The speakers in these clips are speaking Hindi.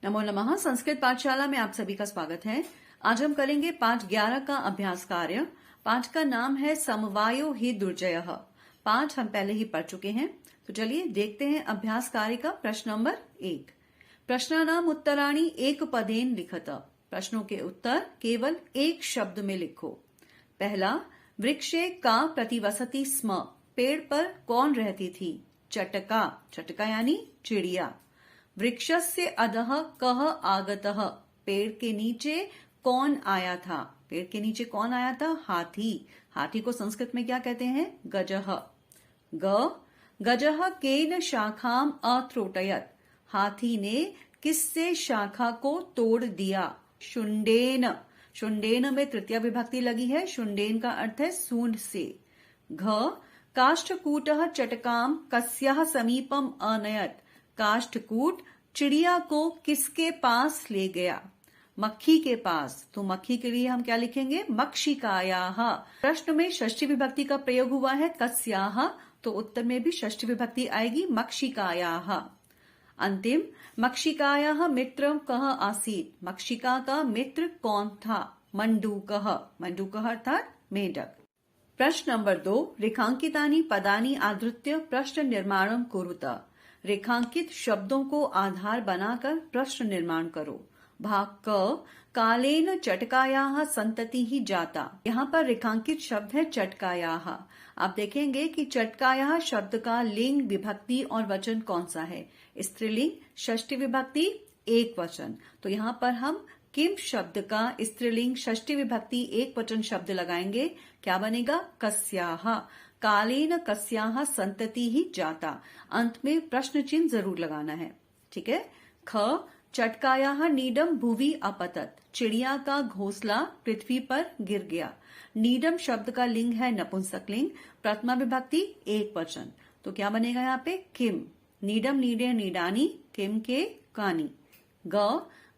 नमो नमः। संस्कृत पाठशाला में आप सभी का स्वागत है। आज हम करेंगे पाठ 11 का अभ्यास कार्य। पाठ का नाम है समवायो हि दुर्जयः। पाठ हम पहले ही पढ़ चुके हैं, तो चलिए देखते हैं अभ्यास कार्य का प्रश्न नंबर 1। प्रश्नानाम उत्तराणि एक पदेन लिखत। प्रश्नों के उत्तर केवल एक शब्द में लिखो। पहला, वृक्षे का प्रतिवसति स्म। पेड़ पर कौन रहती थी? चटका। चटका यानी चिड़िया। वृक्षस्य अधः कः आगतः। पेड़ के नीचे कौन आया था? पेड़ के नीचे कौन आया था? हाथी। हाथी को संस्कृत में क्या कहते हैं? गजः। गजः केन शाखाम अत्रोटयत। हाथी ने किससे शाखा को तोड़ दिया? शुंडेन। शुंडेन में तृतीया विभक्ति लगी है। शुंडेन का अर्थ है सूंड से। काष्ठकूटः चटकाम कस्याः समीपम अनयत। काष्ठकूट चिड़िया को किसके पास ले गया? मक्खी के पास। तो मक्खी के लिए हम क्या लिखेंगे? मक्षिकायाः। प्रश्न में षष्ठी विभक्ति का प्रयोग हुआ है कस्याः, तो उत्तर में भी षष्ठी विभक्ति आएगी मक्षिकायाः। अंतिम, मक्षिकायाः मित्रं कः आसीत्। मक्षिका का मित्र कौन था? मंडूकः। मंडूकः अर्थात मेढक। प्रश्न नंबर 2, रेखांकितानि पदानि आधृत्य प्रश्न निर्माणं कुरुत। रेखांकित शब्दों को आधार बनाकर प्रश्न निर्माण करो। भाग क, कालेन चटकायाः संतति ही जाता। यहाँ पर रेखांकित शब्द है चटकायाः। आप देखेंगे कि चटकायाः शब्द का लिंग, विभक्ति और वचन कौन सा है? स्त्रीलिंग, षष्ठी विभक्ति, एक वचन। तो यहाँ पर हम किम शब्द का स्त्रीलिंग, षष्ठी विभक्ति, एक वचन शब्द लगाएंगे। क्या बनेगा? कस्याः। कालेन कस्याः संतति ही जाता। अंत में प्रश्न चिन्ह जरूर लगाना है। ठीक है। ख, चटकायाः नीडम भुवि अपतत। चिड़िया का घोंसला पृथ्वी पर गिर गया। नीडम शब्द का लिंग है नपुंसकलिंग, प्रथमा विभक्ति, एक वचन। तो क्या बनेगा यहाँ पे? किम। नीडम नीडे नीडानी, किम के कानी।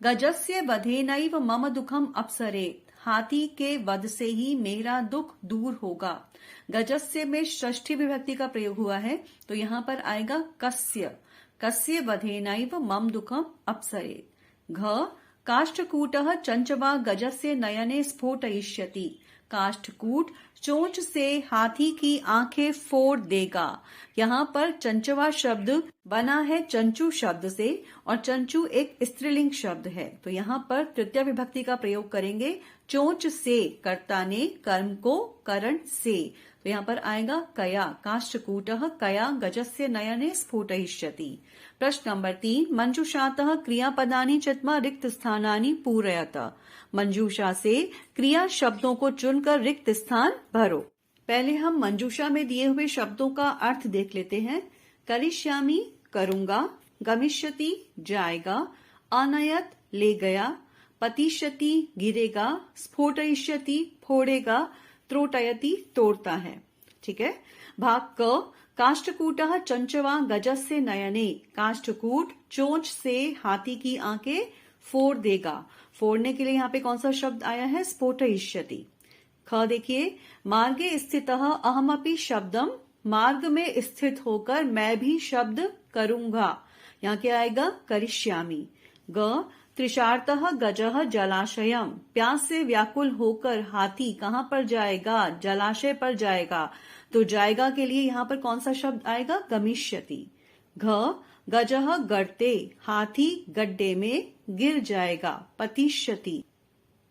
गजस्य वधेनैव मम दुखम अपसरेत्। हाथी के वध से ही मेरा दुख दूर होगा। गजस्य में षष्ठी विभक्ति का प्रयोग हुआ है, तो यहाँ पर आएगा कस्य। कस्य वधेनैव मम दुखम अपसरेत्। काष्ठकूटः चंचवा गजस्य नयने स्फोटयिष्यति। काष्ठकूट चोंच से हाथी की आंखें फोड़ देगा। यहाँ पर चंचवा शब्द बना है चंचू शब्द से, और चंचू एक स्त्रीलिंग शब्द है। तो यहाँ पर तृतीया विभक्ति का प्रयोग करेंगे। चोंच से, कर्ता ने कर्म को करण से, तो यहाँ पर आएगा कया। काष्ठकूटः कया गजस्य नयने स्फोटयिष्यति। प्रश्न नंबर 3, मंजूषातः क्रियापदानि चत्मा रिक्त स्थानानि पूरयत। मंजूषा से क्रिया शब्दों को चुनकर रिक्त स्थान भरो। पहले हम मंजूषा में दिए हुए शब्दों का अर्थ देख लेते हैं। करिष्यामि करूंगा, गमिष्यति जाएगा, अनयत ले गया, पतिष्यति गिरेगा, स्फोटयिष्यति फोड़ेगा, त्रोटयति तोड़ता है। ठीक है। भाग क, काष्ठकूटः चंचवा गजस्य नयने। काष्ठकूट चोंच से हाथी की आंखें फोड़ देगा। फोड़ने के लिए यहाँ पे कौन सा शब्द आया है? स्फोटयिष्यति। ख देखिए, मार्गे स्थितः अहमपि शब्दम। मार्ग में स्थित होकर मैं भी शब्द करूंगा। यहाँ क्या आएगा? करिष्यामि। ग, तृषार्तः गजः जलाशयम। प्यास से व्याकुल होकर हाथी कहाँ पर जाएगा? जलाशय पर जाएगा। तो जाएगा के लिए यहाँ पर कौन सा शब्द आएगा? गमिष्यति। घ, गजः गड़ते। हाथी गड्ढे में गिर जाएगा। पतिष्यति।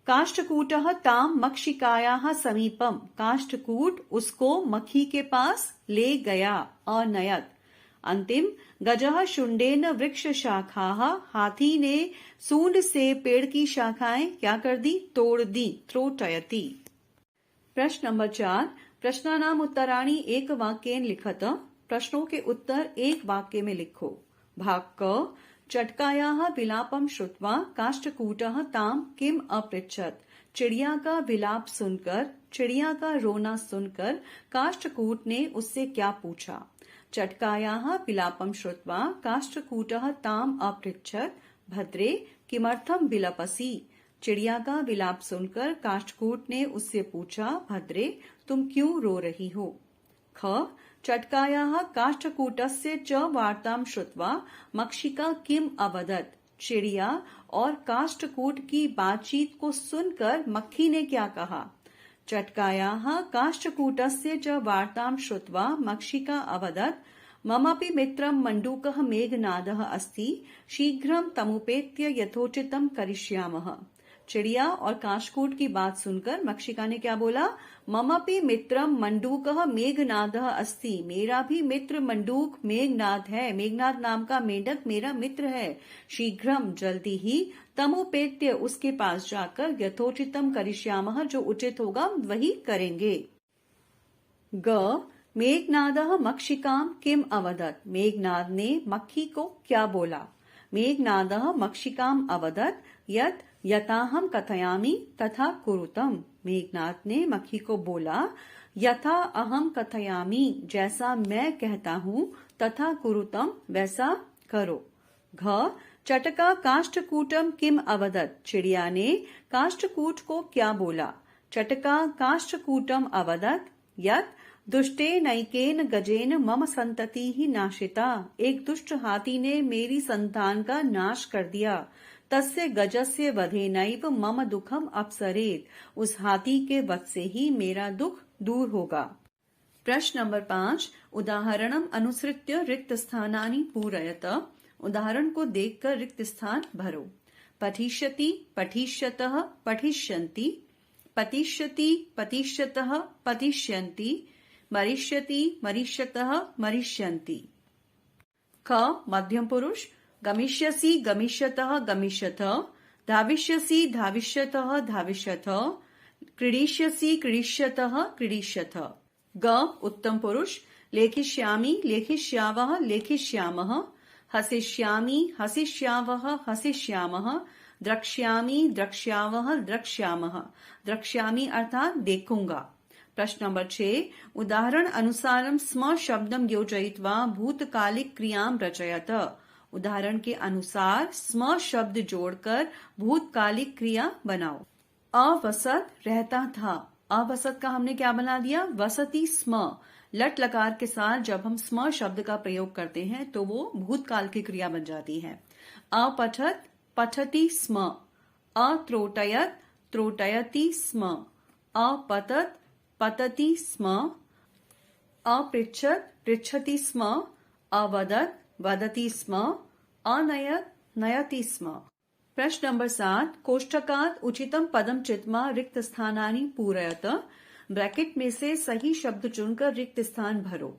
काष्ठकूटः ताम मक्षिकायाः समीपम। काष्ठकूट उसको मक्खी के पास ले गया। अनयत। अंतिम, गजः शुंडेन वृक्ष शाखाः। हाथी ने सूंड से पेड़ की शाखाएं क्या कर दी? तोड़ दी। त्रोटयति। प्रश्न नंबर 4, प्रश्नानाम उत्तराणि एक वाक्येन लिखत। प्रश्नों के उत्तर एक वाक्य में लिखो। भाग क, चटकायाः विलापम श्रुत्वा काष्ठकूटः ताम किम अपृच्छत। चिड़िया का विलाप सुनकर, चिड़िया का रोना सुनकर काष्ठकूट ने उससे क्या पूछा? चटकायाः विलापम श्रुत्वा काष्ठकूटः ताम अपृच्छत। भद्रे किमर्थम विलपसि। चिड़िया का विलाप सुनकर काष्ठकूट ने उससे पूछा, भद्रे तुम क्यों रो रही हो? ख, चटकायाः काष्ठकूटस्य च वार्तां श्रुत्वा मक्षिका किम अवदत्। चिड़िया और काष्ठकूट की बातचीत को सुनकर मक्खी ने क्या कहा? चटकायाः काष्ठकूटस्य च वार्तां श्रुत्वा मक्षिका अवदत् ममपि मित्रं मण्डूकः मेघनादः अस्ति, शीघ्रं तमुपेत्य यथोचितं करिष्यामः। चिड़िया और काष्ठकूट की बात सुनकर मक्षिका ने क्या बोला? ममपि मित्रम मंडूकः मेघनादः अस्ति, मेरा भी मित्र मंडूक मेघनाद है, मेघनाद नाम का मेंढक मेरा मित्र है। शीघ्रम जल्दी ही, तमुपेत्य उसके पास जाकर, यथोचितम करिष्यामः जो उचित होगा वही करेंगे। ग मेघनादः मक्षिकां किम अवदत्, मेघनाद ने मक्खी को क्या बोला? मेघनादः मक्षिकां अवदत् यत् यथाहम कथयामि तथा कुरुतम, मेघनाद ने मक्खी को बोला यथा अहम कथयामि, जैसा मैं कहता हूँ, तथा कुरुतम, वैसा करो। घ चटका काष्ठकूटम किम अवदत्, चिड़िया ने काष्ठकूट को क्या बोला? चटका काष्ठकूटम अवदत् यत् दुष्टेनैकेन गजेन मम संतति ही नाशिता, एक दुष्ट हाथी ने मेरी संतान का नाश कर दिया। तस्य गजस्य वधेनैव मम दुखम अपसरेत, उस हाथी के वध से ही मेरा दुख दूर होगा। प्रश्न नंबर 5, उदाहरणम अनुसृत्य रिक्त स्थानानि पूरयत, उदाहरण को देखकर रिक्त स्थान भरो। पठिष्यति, पठिष्यतः, पठिष्यन्ति, पतिष्यति, पतिष्यतः, पतिष्यन्ति, मरिष्यति, मरिष्यतः, मरिष्यन्ति। ख मध्यम पुरुष, गमिष्यसि, गमिष्यतः, गमिष्यथ, धाविष्यसि, धाविष्यतः, धाविष्यथ, क्रीडिष्यसि, क्रीडिष्यतः, क्रीडिष्यथ। ग उत्तम पुरुष, लेखिष्यामि, लेखिष्यावः, लेखिष्यामः, हसिष्यामि, हसिष्यावः, हसिष्यामः, द्रक्ष्यामि, द्रक्ष्यावः, द्रक्ष्यामः। द्रक्ष्यामि अर्थात देखूंगा। प्रश्न नंबर 6, उदाहरण अनुसारम स्म शब्दम योजयित्वा भूतकालिक क्रियाम रचयत, उदाहरण के अनुसार स्म शब्द जोड़कर भूतकालिक क्रिया बनाओ। अवसत रहता था, अवसत का हमने क्या बना दिया? वसति स्म। लट लकार के साथ जब हम स्म शब्द का प्रयोग करते हैं तो वो भूतकाल की क्रिया बन जाती है। अपठत पठति स्म, अत्रोटयत त्रोटयति स्म, अपतत पतति स्म, अपृच्छत पृच्छति स्म, अवदत वदति स्म, अनयत नयति स्म। प्रश्न नंबर 7, कोष्ठकात् उचितम पदम चित्वा रिक्त स्थानानि पूरयत, ब्रैकेट में से सही शब्द चुनकर रिक्त स्थान भरो।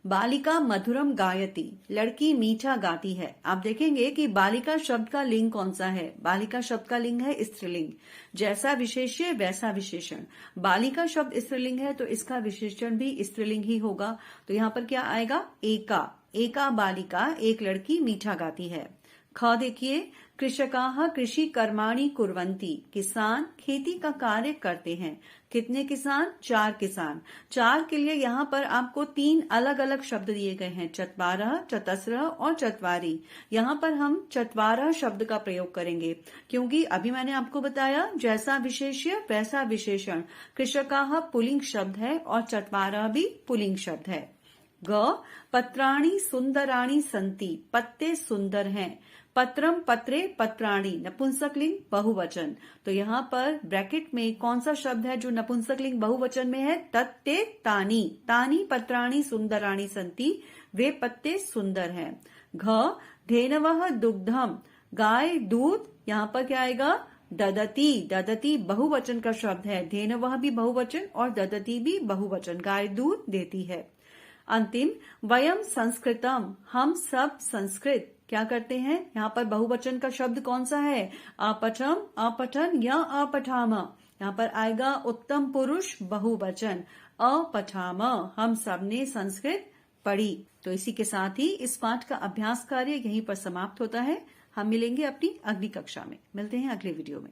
बालिका मधुरम गायति, लड़की मीठा गाती है। आप देखेंगे कि बालिका शब्द का लिंग कौन सा है? बालिका शब्द का लिंग है स्त्रीलिंग। जैसा विशेष्य वैसा विशेषण। बालिका शब्द स्त्रीलिंग है तो इसका विशेषण भी स्त्रीलिंग ही होगा। तो यहाँ पर क्या आएगा? एका, एका बालिका, एक लड़की मीठा गाती है। ख देखिए, कृषकाः कृषि कर्माणि कुर्वन्ति, किसान खेती का कार्य करते हैं। कितने किसान? 4 किसान। 4 के लिए यहाँ पर आपको 3 अलग अलग शब्द दिए गए हैं, चत्वारः, चतस्रः और चत्वारि। यहाँ पर हम चत्वारः शब्द का प्रयोग करेंगे क्योंकि अभी मैंने आपको बताया जैसा विशेष्य वैसा विशेषण। कृषकाः पुल्लिंग शब्द है और चत्वारः भी पुल्लिंग शब्द है। ग पत्राणि सुंदराणि सन्ति, पत्ते सुंदर हैं। पत्रम पत्रे पत्राणि, नपुंसकलिंग बहुवचन। तो यहाँ पर ब्रैकेट में कौन सा शब्द है जो नपुंसकलिंग बहुवचन में है? तत्ते तानि, तानि पत्राणि सुंदराणि सन्ति, वे पत्ते सुंदर हैं। घ धेनवः दुग्धम, गाय दूध, यहाँ पर क्या आएगा? ददती, ददती बहुवचन का शब्द है। धेनवः भी बहुवचन और ददती भी बहुवचन, गाय दूध देती है। अंतिम, वयम संस्कृतम, हम सब संस्कृत क्या करते हैं? यहाँ पर बहुवचन का शब्द कौन सा है? अपठम, अपठन या अपठाम। यहाँ पर आएगा उत्तम पुरुष बहुवचन, अपठाम, हम सब ने संस्कृत पढ़ी। तो इसी के साथ ही इस पाठ का अभ्यास कार्य यहीं पर समाप्त होता है। हम मिलेंगे अपनी अगली कक्षा में। मिलते हैं अगले वीडियो में।